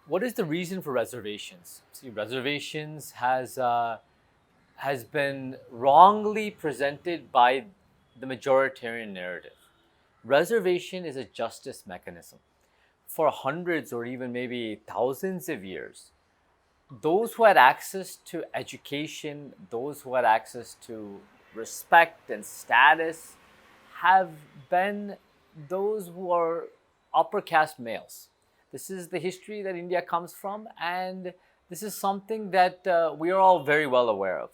What is the reason for reservations? See, reservations has been wrongly presented by the majoritarian narrative. Reservation is a justice mechanism. For hundreds or even maybe thousands of years, those who had access to education, those who had access to respect and status, have been those who are upper caste males. This is the history that India comes from, and this is something that we are all very well aware of.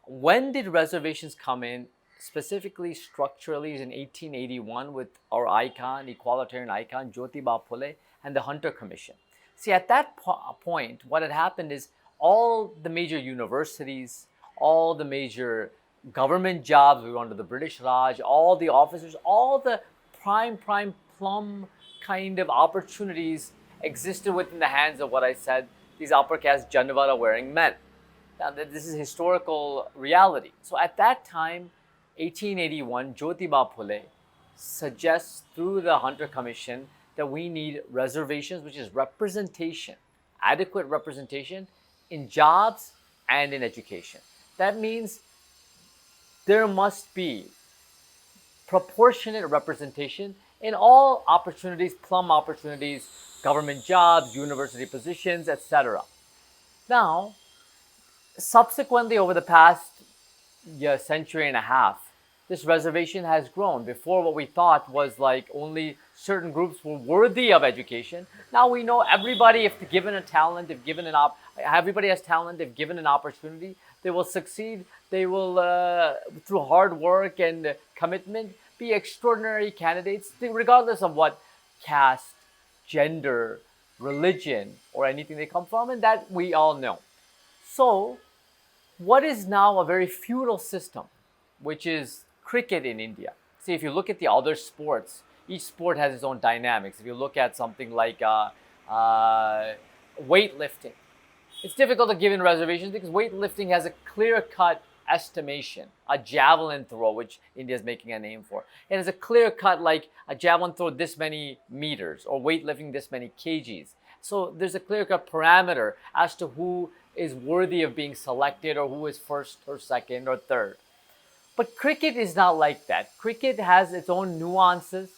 When did reservations come in, specifically structurally, is in 1881 with our icon, equalitarian icon, Jyotiba Phule, and the Hunter Commission. See, at that point, what had happened is all the major universities, all the major government jobs, we were under the British Raj, all the officers, all the prime plum kind of opportunities existed within the hands of what I said, these upper caste Janwara wearing men. Now, this is historical reality. So at that time, 1881, Jyotiba Phule suggests through the Hunter Commission that we need reservations, which is representation, adequate representation in jobs and in education. That means there must be proportionate representation in all opportunities, plum opportunities, government jobs, university positions, etc. Now, subsequently, over the past century and a half, this reservation has grown. Before, what we thought was like only certain groups were worthy of education. Now we know everybody, if given a talent, if given an everybody has talent, if given an opportunity, they will succeed. They will, through hard work and commitment, be extraordinary candidates, regardless of what caste, gender, religion, or anything they come from, and that we all know. So, what is now a very feudal system, which is cricket in India. See, if you look at the other sports, each sport has its own dynamics. If you look at something like weightlifting, it's difficult to give in reservations because weightlifting has a clear-cut estimation. A javelin throw, which India is making a name for, it has a clear-cut, like a javelin throw this many meters, or weightlifting this many kgs. So there's a clear-cut parameter as to who is worthy of being selected or who is first or second or third. But cricket is not like that. Cricket has its own nuances.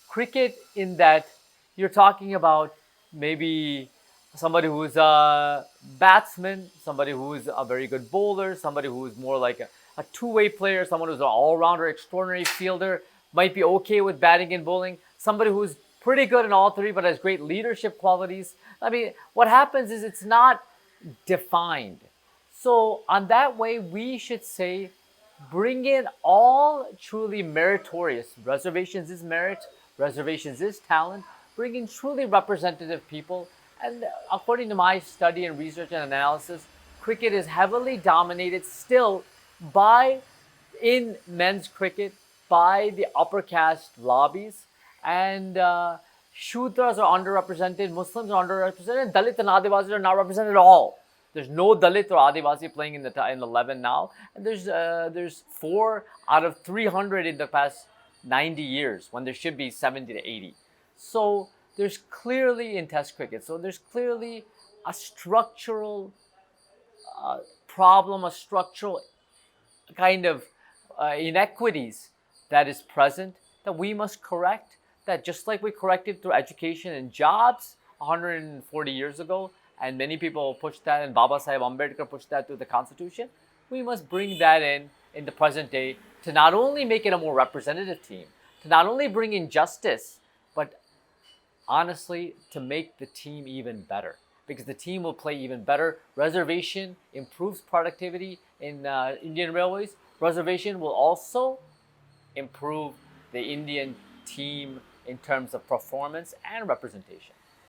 Cricket, in that you're talking about maybe somebody who's a batsman, somebody who's a very good bowler, somebody who's more like a two-way player, someone who's an all-rounder, extraordinary fielder, might be okay with batting and bowling, somebody who's pretty good in all three but has great leadership qualities. I mean, what happens is it's not defined. So on that way, we should say, bring in all truly meritorious. Reservations is merit, reservations is talent. Bring in truly representative people. And according to my study and research and analysis, cricket is heavily dominated still in men's cricket, by the upper caste lobbies. And Shudras are underrepresented, Muslims are underrepresented, and Dalit and Adivasis are not represented at all. There's no Dalit or Adivasi playing in the 11 now, and there's 4 out of 300 in the past 90 years when there should be 70 to 80. So there's clearly in Test cricket. So there's clearly a structural problem, a structural kind of inequities that is present that we must correct. That just like we corrected through education and jobs 140 years ago, and many people pushed that, and Baba Sahib Ambedkar pushed that through the Constitution, we must bring that in the present day to not only make it a more representative team, to not only bring in justice, but honestly, to make the team even better. Because the team will play even better. Reservation improves productivity in Indian Railways. Reservation will also improve the Indian team in terms of performance and representation.